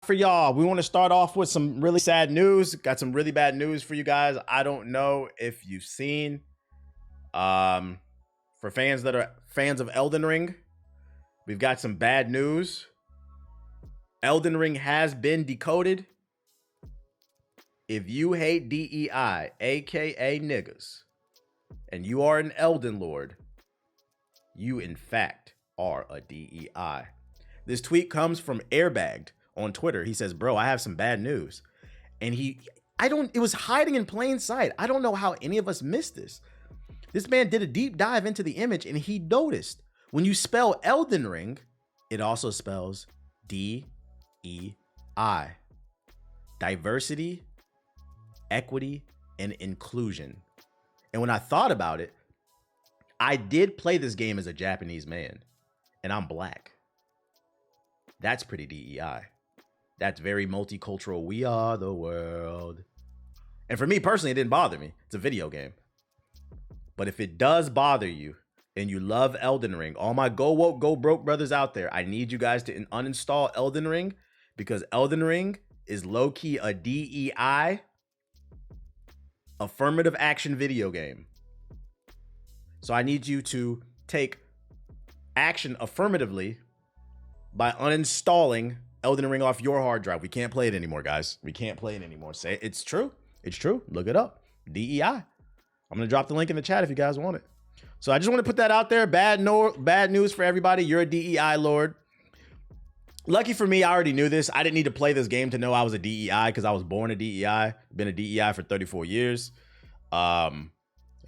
for y'all. We want to start off with some really sad news. Got some really bad news for you guys. I don't know if you've seen. For fans that are fans of Elden Ring, we've got some bad news. Elden Ring has been decoded. If you hate DEI, aka niggas, and you are an Elden Lord, you in fact are a DEI. This tweet comes from Airbagged on Twitter. He says, bro, I have some bad news. And it was hiding in plain sight. I don't know how any of us missed this. This man did a deep dive into the image and he noticed when you spell Elden Ring, it also spells DEI. Diversity, equity, and inclusion. And when I thought about it, I did play this game as a Japanese man and I'm black. That's pretty DEI. That's very multicultural. We are the world. And for me personally, it didn't bother me. It's a video game. But if it does bother you and you love Elden Ring, all my go woke, go broke brothers out there, I need you guys to uninstall Elden Ring because Elden Ring is low-key a DEI affirmative action video game. So I need you to take action affirmatively by uninstalling Elden Ring off your hard drive. We can't play it anymore, guys. We can't play it anymore. Say it's true. It's true. Look it up. DEI. I'm going to drop the link in the chat if you guys want it. So I just want to put that out there. Bad news for everybody. You're a DEI Lord. Lucky for me, I already knew this. I didn't need to play this game to know I was a DEI because I was born a DEI. Been a DEI for 34 years. And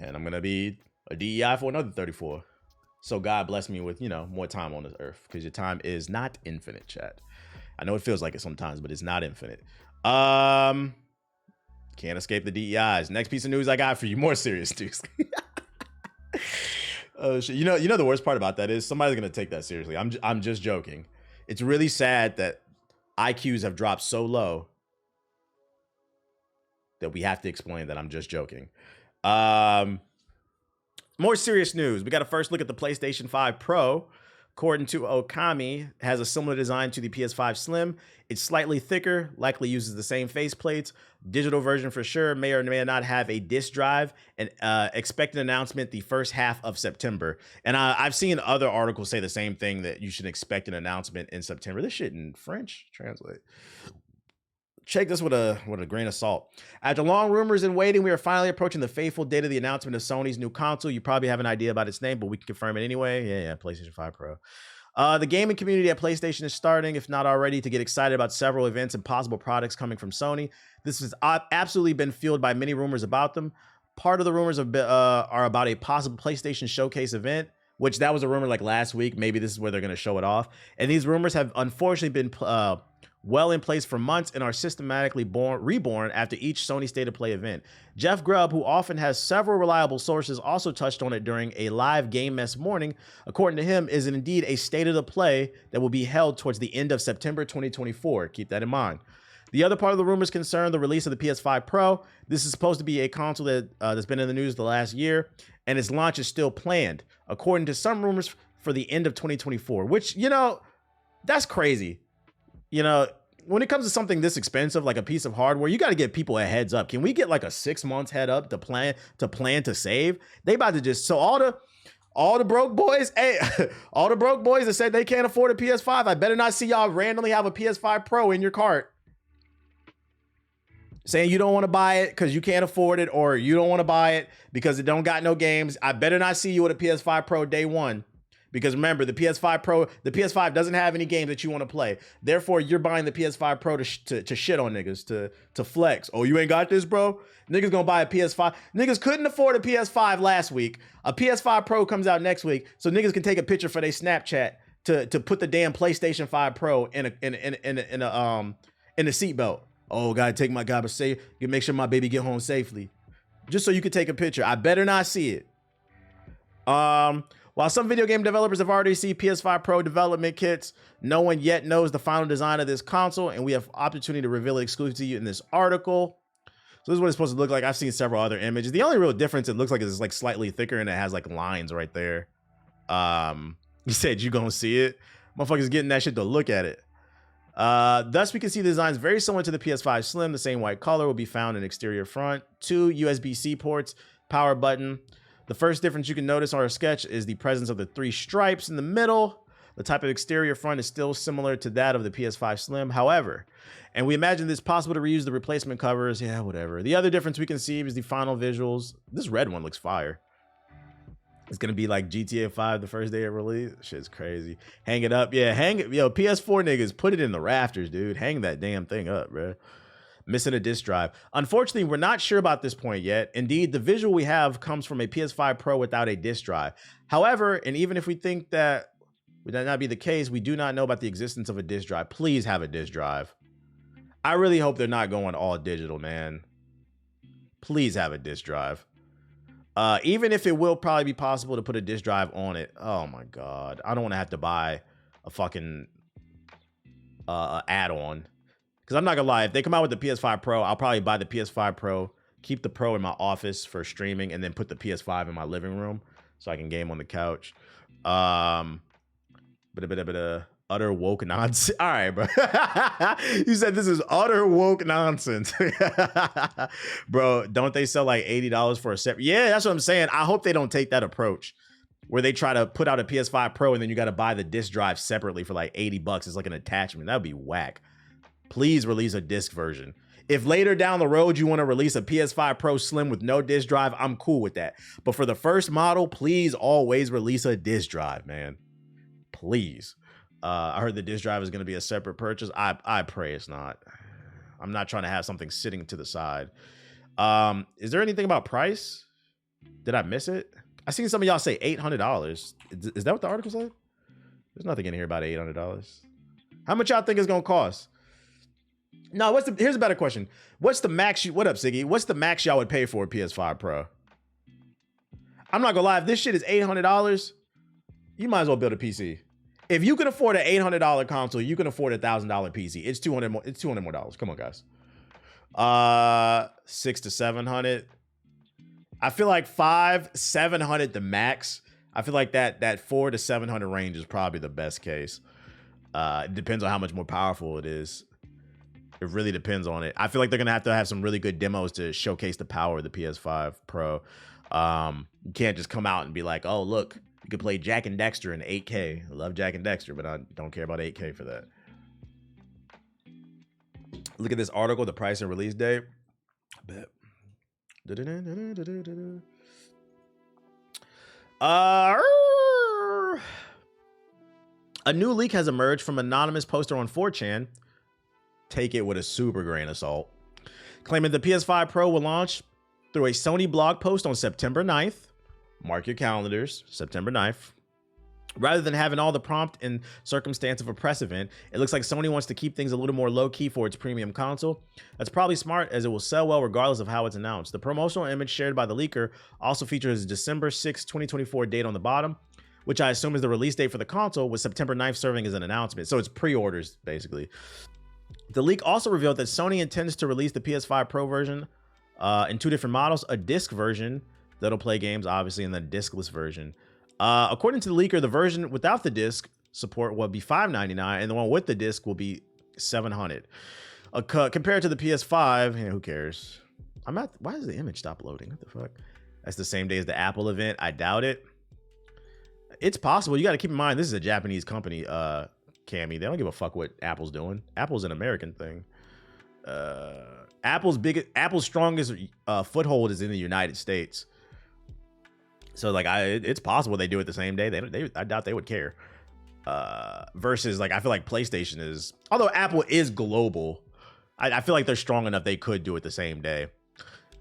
I'm going to be a DEI for another 34. So God bless me with, more time on this earth because your time is not infinite, chat. I know it feels like it sometimes, but it's not infinite. Can't escape the DEIs. Next piece of news I got for you, more serious news. Oh shit. You know the worst part about that is somebody's gonna take that seriously. I'm just joking. It's really sad that IQs have dropped so low that we have to explain that I'm just joking. More serious news. We got to first look at the PlayStation 5 Pro. According to Okami, has a similar design to the PS5 Slim. It's slightly thicker, likely uses the same faceplates. Digital version for sure, may or may not have a disk drive, and expect an announcement the first half of September. And I've seen other articles say the same thing, that you should expect an announcement in September. This shit in French, translate. Check this with a grain of salt. After long rumors and waiting, we are finally approaching the fateful date of the announcement of Sony's new console. You probably have an idea about its name, but we can confirm it anyway. Yeah, PlayStation 5 Pro. The gaming community at PlayStation is starting, if not already, to get excited about several events and possible products coming from Sony. This has absolutely been fueled by many rumors about them. Part of the rumors are about a possible PlayStation Showcase event, which that was a rumor like last week. Maybe this is where they're going to show it off. And these rumors have unfortunately been well in place for months and are systematically reborn after each Sony State of Play event. Jeff Grubb, who often has several reliable sources, also touched on it during a live Game Mess morning. According to him, is indeed a State of the Play that will be held towards the end of September 2024. Keep that in mind. The other part of the rumors concern the release of the PS5 Pro. This is supposed to be a console that's been in the news the last year, and its launch is still planned, according to some rumors, for the end of 2024, which, that's crazy. When it comes to something this expensive, like a piece of hardware, you got to give people a heads up. Can we get like a 6 months head up to plan to save? They about to just, so all the broke boys, hey, all the broke boys that said they can't afford a PS5, I better not see y'all randomly have a PS5 Pro in your cart saying you don't want to buy it because you can't afford it, or you don't want to buy it because it don't got no games. I better not see you with a PS5 Pro day one. Because remember, the PS5 doesn't have any games that you want to play. Therefore, you're buying the PS5 Pro to shit on niggas, to flex. Oh, you ain't got this, bro? Niggas gonna buy a PS5. Niggas couldn't afford a PS5 last week. A PS5 Pro comes out next week, so niggas can take a picture for their Snapchat to put the damn PlayStation 5 Pro in a seatbelt. Oh, gotta make sure my baby get home safely. Just so you could take a picture. I better not see it. While some video game developers have already seen PS5 Pro development kits, no one yet knows the final design of this console, and we have opportunity to reveal it exclusively to you in this article. So this is what it's supposed to look like. I've seen several other images. The only real difference it looks like is it's like slightly thicker and it has like lines right there. You said you gonna see it? Motherfuckers getting that shit to look at it. Thus, we can see the design is very similar to the PS5 Slim. The same white color will be found in exterior front. 2 USB-C ports, power button. The first difference you can notice on our sketch is the presence of the 3 stripes in the middle. The type of exterior front is still similar to that of the PS5 Slim. However, and we imagine it's possible to reuse the replacement covers. Yeah, whatever. The other difference we can see is the final visuals. This red one looks fire. It's going to be like GTA 5 the first day of release. Shit's crazy. Hang it up. Yeah, hang it. Yo, PS4 niggas, put it in the rafters, dude. Hang that damn thing up, bro. Missing a disc drive. Unfortunately, we're not sure about this point yet. Indeed, the visual we have comes from a PS5 Pro without a disc drive. However, and even if we think that would not be the case, we do not know about the existence of a disc drive. Please have a disc drive. I really hope they're not going all digital, man. Please have a disc drive. Even if it will probably be possible to put a disc drive on it. Oh my God. I don't want to have to buy a fucking add-on. Because I'm not going to lie. If they come out with the PS5 Pro, I'll probably buy the PS5 Pro, keep the Pro in my office for streaming, and then put the PS5 in my living room so I can game on the couch. Utter woke nonsense. All right, bro. You said this is utter woke nonsense. Bro, don't they sell like $80 for a separate? Yeah, that's what I'm saying. I hope they don't take that approach where they try to put out a PS5 Pro and then you got to buy the disc drive separately for like $80. It's like an attachment. That would be whack. Please release a disc version. If later down the road you want to release a PS5 Pro Slim with no disc drive, I'm cool with that. But for the first model, please always release a disc drive, man. Please. I heard the disc drive is going to be a separate purchase. I pray it's not. I'm not trying to have something sitting to the side. Is there anything about price? Did I miss it? I seen some of y'all say $800. Is that what the article said? There's nothing in here about $800. How much y'all think it's going to cost? No, here's a better question. What's the max? What up, Siggy? What's the max y'all would pay for a PS5 Pro? I'm not going to lie. If this shit is $800, you might as well build a PC. If you can afford an $800 console, you can afford a $1,000 PC. It's $200 more. It's $200 more. Come on, guys. $600 to $700. I feel like $700 the max. I feel like that $400 to $700 range is probably the best case. It depends on how much more powerful it is. It really depends on it. I feel like they're gonna have to have some really good demos to showcase the power of the PS5 Pro. You can't just come out and be like, "Oh, look, you could play Jack and Dexter in 8K." I love Jack and Dexter, but I don't care about 8K for that. Look at this article, the price and release date. I bet. A new leak has emerged from an anonymous poster on 4chan. Take it with a super grain of salt. Claiming the PS5 Pro will launch through a Sony blog post on September 9th. Mark your calendars, September 9th. Rather than having all the prompt and circumstance of a press event, it looks like Sony wants to keep things a little more low-key for its premium console. That's probably smart, as it will sell well regardless of how it's announced. The promotional image shared by the leaker also features a December 6, 2024 date on the bottom, which I assume is the release date for the console, with September 9th serving as an announcement. So it's pre-orders, basically. The leak also revealed that Sony intends to release the PS5 Pro version in 2 different models, a disc version that'll play games, obviously, and the discless version. According to the leaker, the version without the disc support will be $599, and the one with the disc will be $700. Compared to the PS5, who cares? Why does the image stop loading? What the fuck? That's the same day as the Apple event. I doubt it. It's possible. You got to keep in mind, this is a Japanese company, Cammy. They don't give a fuck what Apple's doing. Apple's an American thing. Apple's strongest foothold is in the United States. So like it's possible they do it the same day. I doubt they would care. Versus like I feel like PlayStation is, although Apple is global, I feel like they're strong enough they could do it the same day.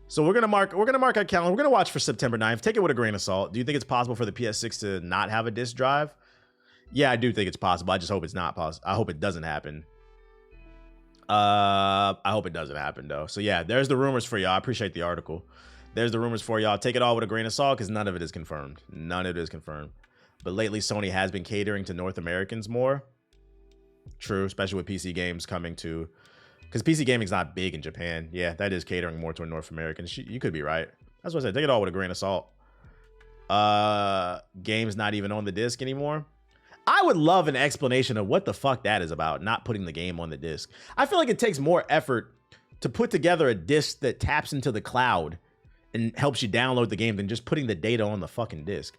So we're gonna mark our calendar. We're gonna watch for September 9th. Take it with a grain of salt. Do you think it's possible for the PS6 to not have a disc drive? Yeah, I do think it's possible. I just hope it's not possible. I hope it doesn't happen. I hope it doesn't happen though. So yeah, there's the rumors for y'all. I appreciate the article. There's the rumors for y'all. Take it all with a grain of salt because none of it is confirmed. None of it is confirmed. But lately, Sony has been catering to North Americans more. True, especially with PC games coming to, because PC gaming's not big in Japan. Yeah, that is catering more to North Americans. You could be right. That's what I said. Take it all with a grain of salt. Games not even on the disc anymore. I would love an explanation of what the fuck that is about, not putting the game on the disc. I feel like it takes more effort to put together a disc that taps into the cloud and helps you download the game than just putting the data on the fucking disc.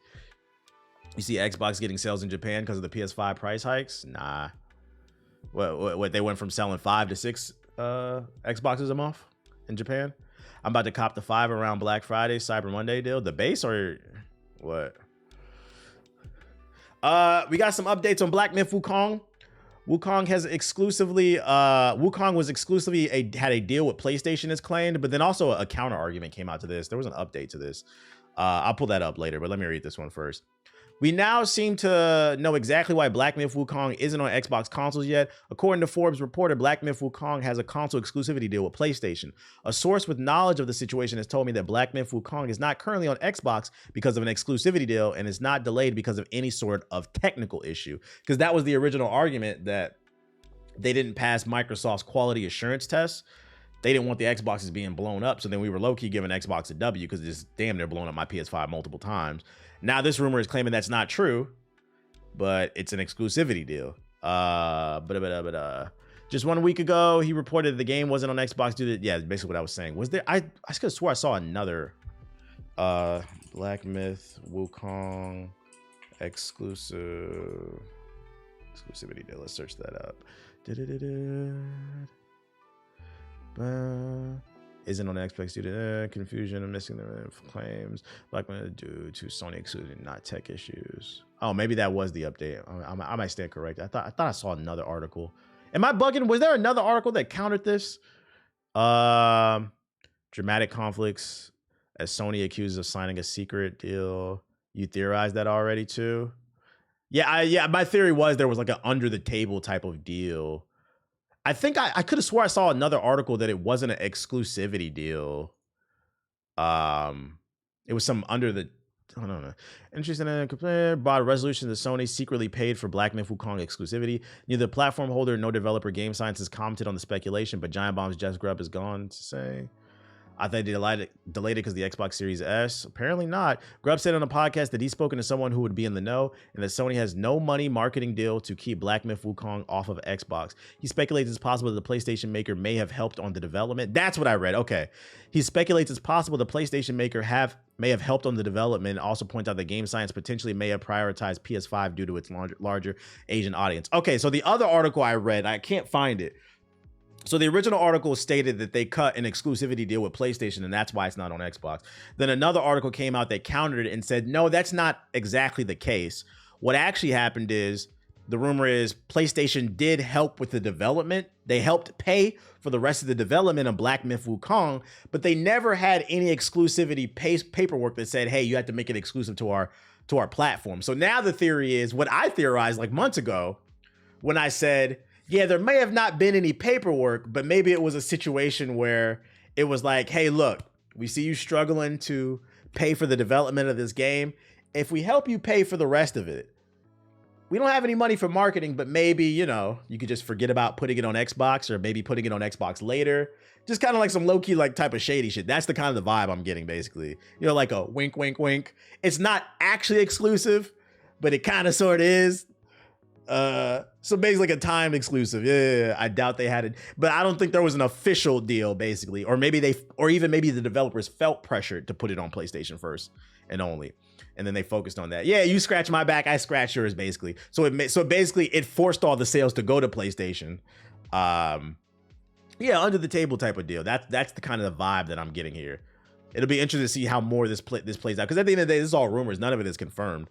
You see Xbox getting sales in Japan because of the PS5 price hikes? Nah. What they went from selling 5 to 6 Xboxes a month in Japan? I'm about to cop the 5 around Black Friday, Cyber Monday deal. The base or what? We got some updates on Black Myth Wukong. Wukong was exclusively had a deal with PlayStation as claimed, but then also a counter argument came out to this. There was an update to this. I'll pull that up later, but let me read this one first. We now seem to know exactly why Black Myth Wukong isn't on Xbox consoles yet. According to Forbes reporter, Black Myth Wukong has a console exclusivity deal with PlayStation. A source with knowledge of the situation has told me that Black Myth Wukong is not currently on Xbox because of an exclusivity deal and is not delayed because of any sort of technical issue. Because that was the original argument, that they didn't pass Microsoft's quality assurance tests. They didn't want the Xboxes being blown up. So then we were low-key giving Xbox a W because it's damn near blown up my PS5 multiple times. Now this rumor is claiming that's not true, but it's an exclusivity deal. Just 1 week ago, he reported the game wasn't on Xbox due to, yeah, basically what I was saying. Was there, I could have swore I saw another Black Myth Wukong exclusivity deal. Let's search that up. Isn't on Xbox due to confusion and missing the claims. Black Myth due to Sony exclusion, not tech issues. Oh, maybe that was the update. I might stand corrected. I thought I saw another article. Am I bugging? Was there another article that countered this? Dramatic conflicts as Sony accused of signing a secret deal. You theorized that already too? Yeah, my theory was there was like an under the table type of deal. I think I could have swore I saw another article that it wasn't an exclusivity deal. It was some under the, I don't know. Interesting in complaint about a resolution that Sony secretly paid for Black Myth Wukong exclusivity. Neither platform holder nor developer Game Science has commented on the speculation, but Giant Bomb's Jeff Grubb is gone to say. I think they delayed it because the Xbox Series S. Apparently not. Grubb said on a podcast that he's spoken to someone who would be in the know and that Sony has no money marketing deal to keep Black Myth Wukong off of Xbox. He speculates it's possible that the PlayStation maker may have helped on the development. That's what I read. Okay. He speculates it's possible the PlayStation maker may have helped on the development, and also points out that Game Science potentially may have prioritized PS5 due to its larger Asian audience. Okay, so the other article I read, I can't find it. So the original article stated that they cut an exclusivity deal with PlayStation and that's why it's not on Xbox. Then another article came out that countered it and said, no, that's not exactly the case. What actually happened is, the rumor is PlayStation did help with the development. They helped pay for the rest of the development of Black Myth Wukong, but they never had any exclusivity paperwork that said, hey, you have to make it exclusive to our platform. So now the theory is what I theorized like months ago when I said, yeah, there may have not been any paperwork, but maybe it was a situation where it was like, hey, look, we see you struggling to pay for the development of this game. If we help you pay for the rest of it, we don't have any money for marketing, but maybe, you know, you could just forget about putting it on Xbox or maybe putting it on Xbox later. Just kind of like some low-key like type of shady shit. That's the kind of the vibe I'm getting, basically. You know, like a wink, wink, wink. It's not actually exclusive, but it kind of sort of is. So basically like a timed exclusive. Yeah, I doubt they had it, but I don't think there was an official deal, basically. Or maybe maybe the developers felt pressured to put it on PlayStation first and only. And then they focused on that. Yeah, you scratch my back, I scratch yours, basically. So basically it forced all the sales to go to PlayStation. Yeah, under the table type of deal. That's the kind of the vibe that I'm getting here. It'll be interesting to see how more this plays out. Because at the end of the day, this is all rumors. None of it is confirmed.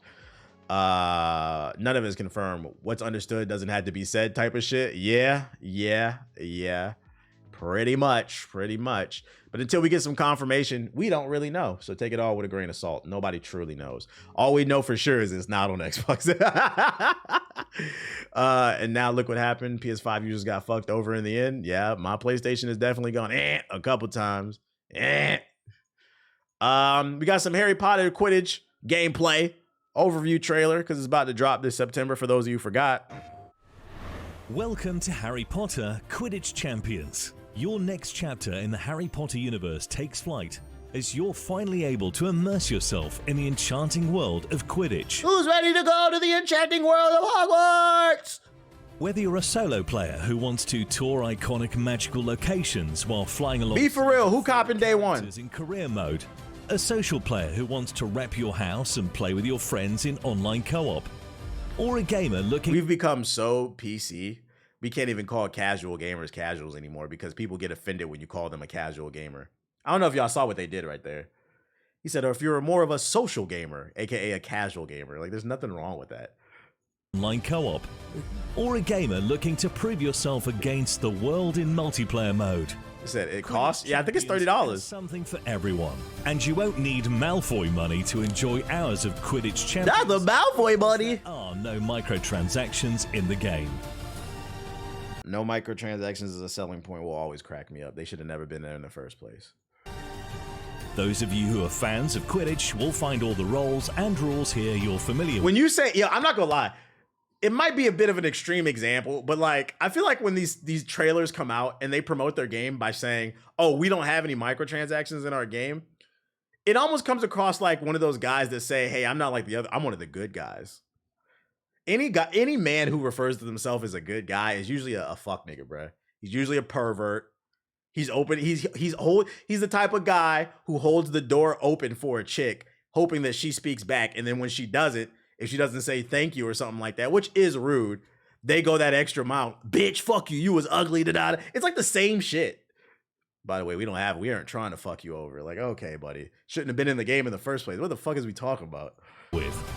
None of it is confirmed. What's understood doesn't have to be said type of shit. Yeah. Pretty much. But until we get some confirmation, we don't really know. So take it all with a grain of salt. Nobody truly knows. All we know for sure is it's not on Xbox. And now look what happened. PS5 users got fucked over in the end. Yeah, my PlayStation has definitely gone a couple times. We got some Harry Potter Quidditch gameplay overview trailer because it's about to drop this September for those of you who forgot. Welcome to Harry Potter Quidditch Champions. Your next chapter in the Harry Potter universe takes flight as you're finally able to immerse yourself in the enchanting world of Quidditch. Who's ready to go to the enchanting world of Hogwarts? Whether you're a solo player who wants to tour iconic magical locations while flying along... Be for real, who copping day one? ...in career mode, a social player who wants to rep your house and play with your friends in online co-op, or a gamer looking... We've become so PC, we can't even call casual gamers casuals anymore because people get offended when you call them a casual gamer. I don't know if y'all saw what they did right there. He said, or if you're more of a social gamer, aka a casual gamer, like there's nothing wrong with that. Online co-op, or a gamer looking to prove yourself against the world in multiplayer mode. He said it costs, yeah, I think it's $30. Something for everyone, and you won't need Malfoy money to enjoy hours of Quidditch champions. That's the Malfoy money. There are no microtransactions in the game. No microtransactions is a selling point will always crack me up. They should have never been there in the first place. Those of you who are fans of Quidditch will find all the roles and rules here you're familiar with. When you say, yeah, I'm not gonna lie, it might be a bit of an extreme example, but like I feel like when these trailers come out and they promote their game by saying, "Oh, we don't have any microtransactions in our game," it almost comes across like one of those guys that say, "Hey, I'm not like the other. I'm one of the good guys." Any man who refers to themselves as a good guy is usually a fuck nigga, bro. He's usually a pervert. He's open. He's the type of guy who holds the door open for a chick, hoping that she speaks back, and then when she doesn't, if she doesn't say thank you or something like that, which is rude, they go that extra mile. Bitch, fuck you. You was ugly. Da-da. It's like the same shit. By the way, we aren't trying to fuck you over. Like, okay, buddy. Shouldn't have been in the game in the first place. What the fuck is we talking about?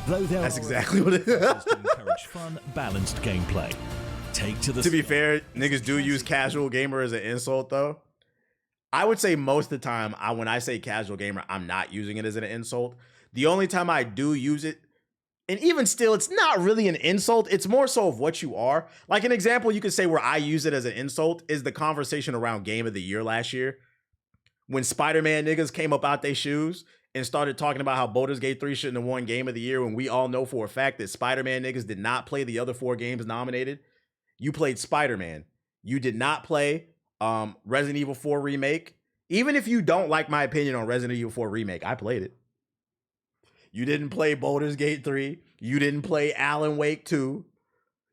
That's exactly what it is. To encourage fun, balanced gameplay. To be fair, niggas do use casual gamer as an insult, though. I would say most of the time, when I say casual gamer, I'm not using it as an insult. The only time I do use it, and even still, it's not really an insult. It's more so of what you are. Like an example you could say where I use it as an insult is the conversation around Game of the Year last year. When Spider-Man niggas came up out their shoes and started talking about how Baldur's Gate 3 shouldn't have won Game of the Year when we all know for a fact that Spider-Man niggas did not play the other 4 games nominated. You played Spider-Man. You did not play Resident Evil 4 Remake. Even if you don't like my opinion on Resident Evil 4 Remake, I played it. You didn't play Baldur's Gate 3. You didn't play Alan Wake 2.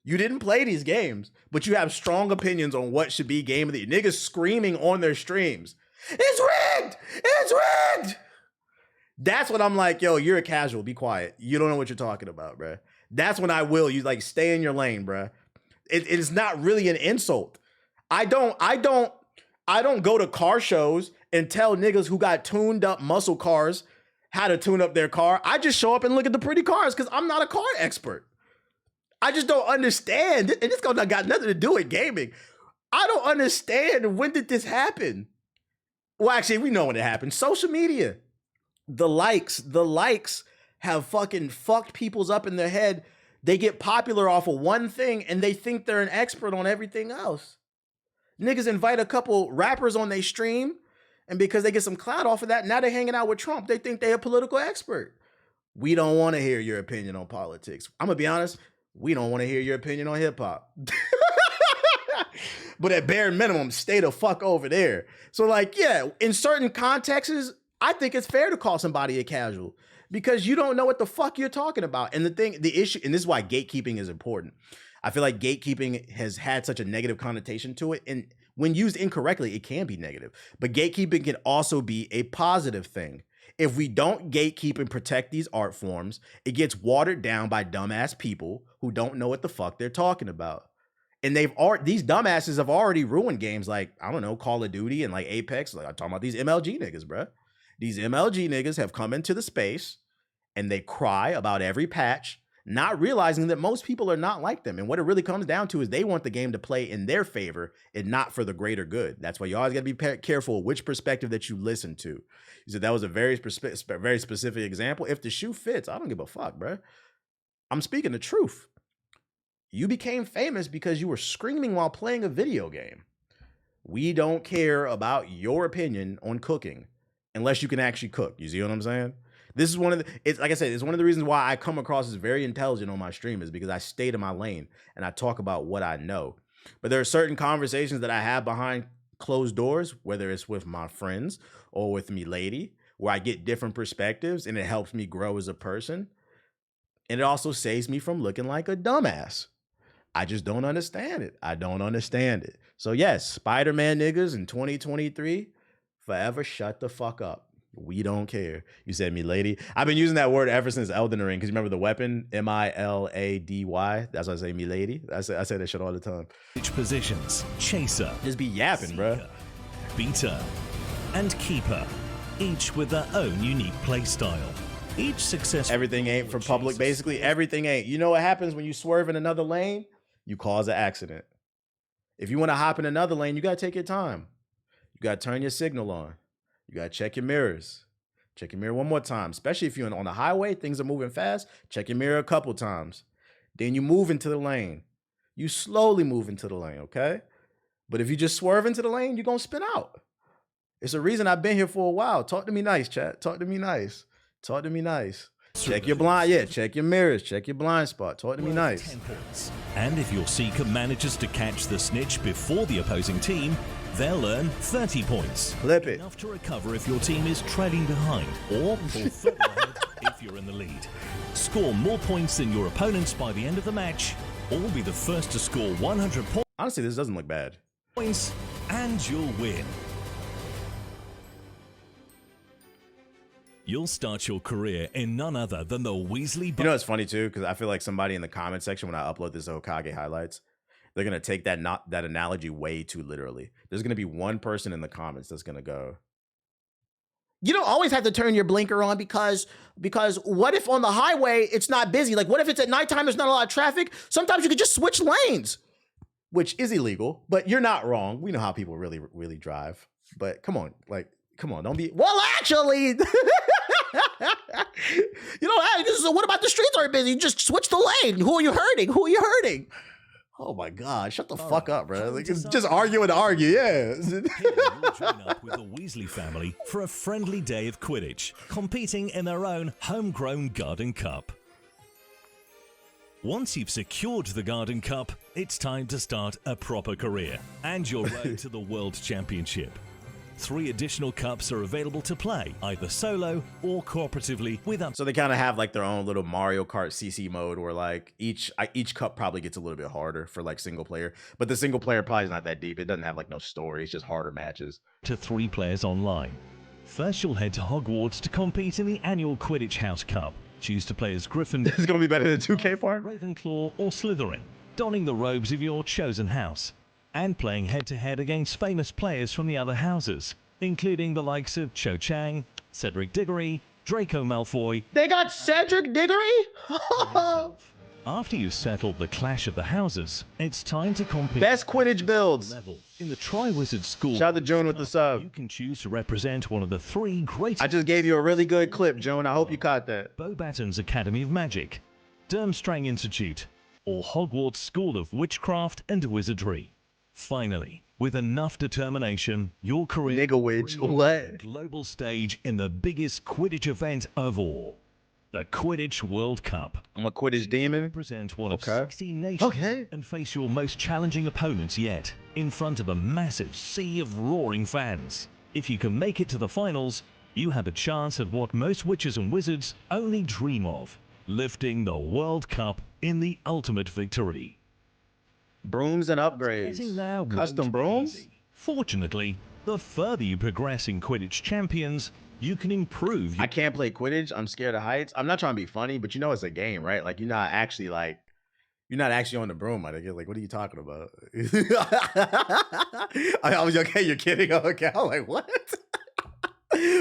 You didn't play these games, but you have strong opinions on what should be Game of the Year. Niggas screaming on their streams, "It's rigged! It's rigged!" That's when I'm like, yo, you're a casual. Be quiet. You don't know what you're talking about, bruh. That's when I will. You like stay in your lane, bruh. It's not really an insult. I don't go to car shows and tell niggas who got tuned up muscle cars how to tune up their car. I just show up and look at the pretty cars because I'm not a car expert. I just don't understand. And this got nothing to do with gaming. I don't understand, when did this happen? Well, actually, we know when it happened. Social media. The likes have fucking fucked people's up in their head. They get popular off of one thing and they think they're an expert on everything else. Niggas invite a couple rappers on their stream, and because they get some clout off of that, now they're hanging out with Trump. They think they're a political expert. We don't want to hear your opinion on politics. I'm going to be honest, we don't want to hear your opinion on hip hop. But at bare minimum, stay the fuck over there. So like, yeah, in certain contexts, I think it's fair to call somebody a casual because you don't know what the fuck you're talking about. And the issue, and this is why gatekeeping is important. I feel like gatekeeping has had such a negative connotation to it. And when used incorrectly, it can be negative. But gatekeeping can also be a positive thing. If we don't gatekeep and protect these art forms, it gets watered down by dumbass people who don't know what the fuck they're talking about. And these dumbasses have already ruined games like, I don't know, Call of Duty and like Apex. Like I'm talking about these MLG niggas, bro. These MLG niggas have come into the space and they cry about every patch, not realizing that most people are not like them. And what it really comes down to is they want the game to play in their favor and not for the greater good. That's why you always got to be careful which perspective that you listen to. You said that was a very specific example. If the shoe fits, I don't give a fuck, bro. I'm speaking the truth. You became famous because you were screaming while playing a video game. We don't care about your opinion on cooking unless you can actually cook. You see what I'm saying? This is it's like I said, it's one of the reasons why I come across as very intelligent on my stream is because I stay to my lane and I talk about what I know. But there are certain conversations that I have behind closed doors, whether it's with my friends or with me lady, where I get different perspectives and it helps me grow as a person. And it also saves me from looking like a dumbass. I just don't understand it. I don't understand it. So yes, Spider-Man niggas in 2023, forever shut the fuck up. We don't care. You said milady. I've been using that word ever since Elden Ring, because you remember the weapon? M-I-L-A-D-Y. That's why I say milady. I say that shit all the time. Which positions? Chaser. Just be yapping, bro. Beater. And Keeper. Each with their own unique playstyle. Each successful... Everything ain't for public. Basically, everything ain't. You know what happens when you swerve in another lane? You cause an accident. If you want to hop in another lane, you got to take your time. You got to turn your signal on. You got to check your mirrors. Check your mirror one more time. Especially if you're on the highway, things are moving fast. Check your mirror a couple times. Then you move into the lane. You slowly move into the lane, okay? But if you just swerve into the lane, you're going to spin out. It's a reason I've been here for a while. Talk to me nice, chat. Talk to me nice. Talk to me nice. Check your blind, check your mirrors, check your blind spot. Talk to me nice. And if your Seeker manages to catch the snitch before the opposing team, they'll earn 30 points. Flip it. Enough to recover if your team is trailing behind, or pull further ahead if you're in the lead. Score more points than your opponents by the end of the match, or be the first to score 100 points. Honestly, this doesn't look bad. And you'll win. You'll start your career in none other than the Weasley... You know, it's funny too, because I feel like somebody in the comment section, when I upload this Hokage highlights, they're going to take that analogy way too literally. There's going to be one person in the comments that's going to go, you don't always have to turn your blinker on because what if on the highway it's not busy? Like, what if it's at nighttime, there's not a lot of traffic? Sometimes you could just switch lanes, which is illegal, but you're not wrong. We know how people really, really drive. But come on, don't be... Well, actually... You know, hey, what about the streets aren't busy? You just switch the lane. Who are you hurting? Who are you hurting? Oh my God, shut the fuck up, bro. Like, just arguing to argue, yeah. You'll join up with the Weasley family for a friendly day of Quidditch, competing in their own homegrown Garden Cup. Once you've secured the Garden Cup, it's time to start a proper career and your road to the World Championship. 3 additional cups are available to play, either solo or cooperatively with So they kind of have like their own little Mario Kart CC mode where like each cup probably gets a little bit harder for like single player, but the single player probably is not that deep. It doesn't have like no story. It's just harder matches. To 3 players online. First, you'll head to Hogwarts to compete in the annual Quidditch House Cup. Choose to play as Gryffindor. It's going to be better than 2K part. Ravenclaw or Slytherin, donning the robes of your chosen house, and playing head-to-head against famous players from the other houses, including the likes of Cho Chang, Cedric Diggory, Draco Malfoy. They got Cedric Diggory? After you've settled the clash of the houses, it's time to compete. Best Quidditch builds. In the Triwizard School. Shout out to June with the sub. You can choose to represent one of the 3 great... I just gave you a really good clip, June. I hope you caught that. Beauxbaton's Academy of Magic, Durmstrang Institute, or Hogwarts School of Witchcraft and Wizardry. Finally, with enough determination, your career... Nigga witch, what? ...global stage in the biggest Quidditch event of all. The Quidditch World Cup. I'm a Quidditch demon. Represent one of 16 nations and face your most challenging opponents yet, in front of a massive sea of roaring fans. If you can make it to the finals, you have a chance at what most witches and wizards only dream of, lifting the World Cup in the ultimate victory. Brooms and upgrades. Custom brooms? Fortunately, the further you progress in Quidditch Champions, you can improve. I can't play Quidditch. I'm scared of heights. I'm not trying to be funny, but you know it's a game, right? Like you're not actually on the broom. Like what are you talking about? I was okay. You're kidding. Okay, I'm like what?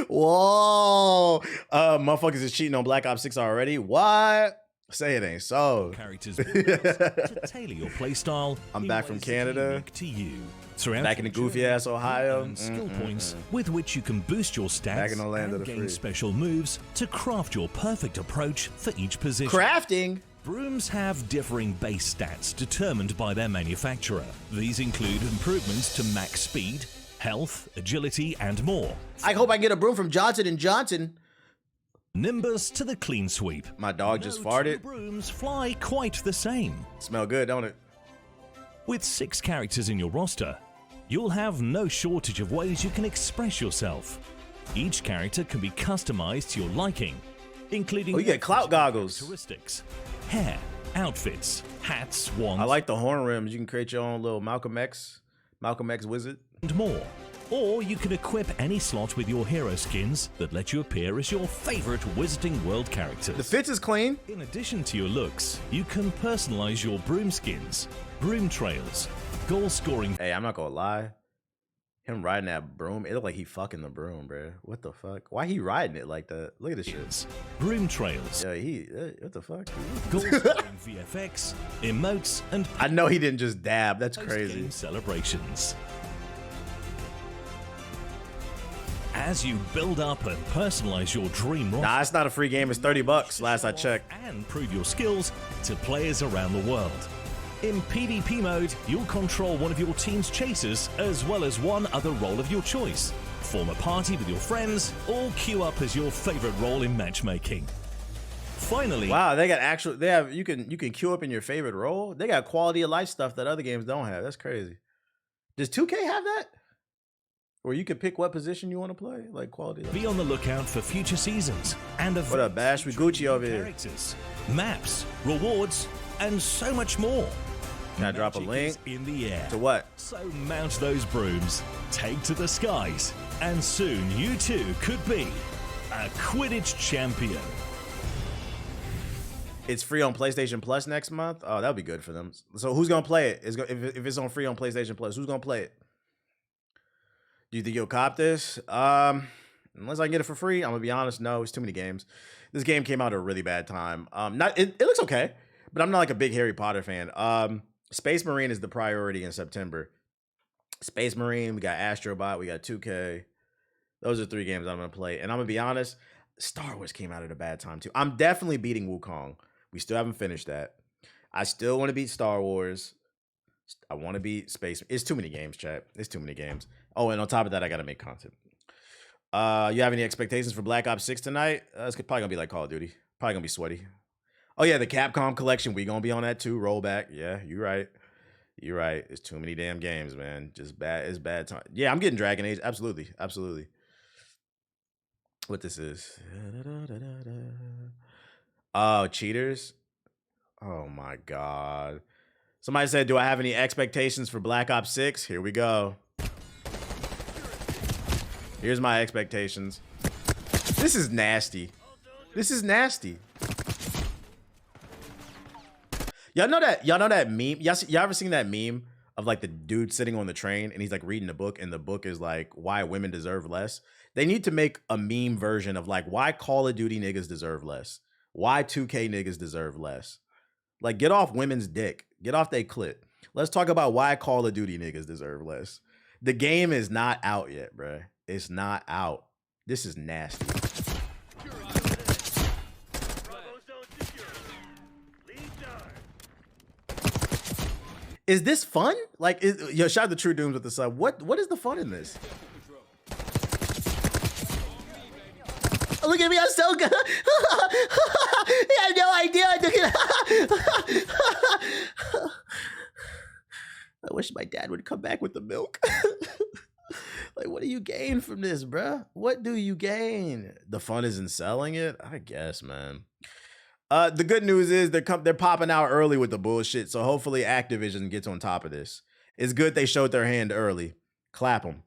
Whoa, motherfuckers is cheating on Black Ops 6 already. What? Say it ain't so. Characters to tailor your playstyle. I'm back from Canada. To you. Back in the goofy ass Ohio. And skill points with which you can boost your stats back in the land and of the gain free. Special moves to craft your perfect approach for each position. Crafting. Brooms have differing base stats determined by their manufacturer. These include improvements to max speed, health, agility, and more. I hope I can get a broom from Johnson & Johnson. Nimbus to the clean sweep. My dog just farted. Brooms fly quite the same. Smell good, don't it? With 6 characters in your roster, you'll have no shortage of ways you can express yourself. Each character can be customized to your liking, including you get clout goggles, characteristics, hair, outfits, hats, wands. I like the horn rims. You can create your own little Malcolm X wizard, and more. Or you can equip any slot with your hero skins that let you appear as your favorite Wizarding World characters. The fits is clean. In addition to your looks, you can personalize your broom skins, broom trails, goal scoring. Hey, I'm not gonna lie. Him riding that broom, it looked like he fucking the broom, bro. What the fuck? Why he riding it like that? Look at this shit. Broom trails. Yeah, what the fuck? Goal scoring VFX, emotes, and I know he didn't just dab. That's crazy. Celebrations. As you build up and personalize your dream roster. Nah, it's not a free game. It's $30 last I checked. And prove your skills to players around the world. In PvP mode, you'll control one of your team's chasers as well as one other role of your choice. Form a party with your friends or queue up as your favorite role in matchmaking. Finally, wow, you can queue up in your favorite role. They got quality of life stuff that other games don't have. That's crazy. Does 2K have that? Or you could pick what position you want to play, like quality. Be on the lookout for future seasons and what up, Bash? We Gucci over here. Characters, maps, rewards, and so much more. Can I drop a link? In the air. To what? So mount those brooms, take to the skies, and soon you too could be a Quidditch champion. It's free on PlayStation Plus next month. Oh, that'll be good for them. So who's gonna play it? If it's on free on PlayStation Plus, who's gonna play it? Do you think you'll cop this? Unless I can get it for free, I'm gonna be honest. No, it's too many games. This game came out at a really bad time. It looks okay, but I'm not like a big Harry Potter fan. Space Marine is the priority in September. Space Marine, we got Astrobot, we got 2K. Those are 3 games I'm gonna play. And I'm gonna be honest, Star Wars came out at a bad time too. I'm definitely beating Wukong. We still haven't finished that. I still want to beat Star Wars. I want to beat Space. It's too many games, chat. It's too many games. Oh, and on top of that, I gotta make content. You have any expectations for Black Ops 6 tonight? It's probably gonna be like Call of Duty. Probably gonna be sweaty. Oh yeah, the Capcom collection. We gonna be on that too. Rollback. Yeah, you're right. You're right. It's too many damn games, man. Just bad. It's bad time. Yeah, I'm getting Dragon Age. Absolutely. Absolutely. What this is? Oh, cheaters. Oh my God. Somebody said, do I have any expectations for Black Ops 6? Here we go. Here's my expectations. This is nasty. This is nasty. Y'all know that meme? Y'all ever seen that meme of like the dude sitting on the train and he's like reading a book and the book is like why women deserve less? They need to make a meme version of like why Call of Duty niggas deserve less. Why 2K niggas deserve less. Like get off women's dick. Get off they clit. Let's talk about why Call of Duty niggas deserve less. The game is not out yet, bruh. It's not out. This is nasty. Is this fun? Like, yo, shout out to True Dooms with the sub. What is the fun in this? Oh, look at me, I'm so good. I have no idea. I wish my dad would come back with the milk. Like, what do you gain from this, bruh? What do you gain? The fun is in selling it? I guess, man. The good news is they're popping out early with the bullshit, so hopefully Activision gets on top of this. It's good they showed their hand early. Clap them.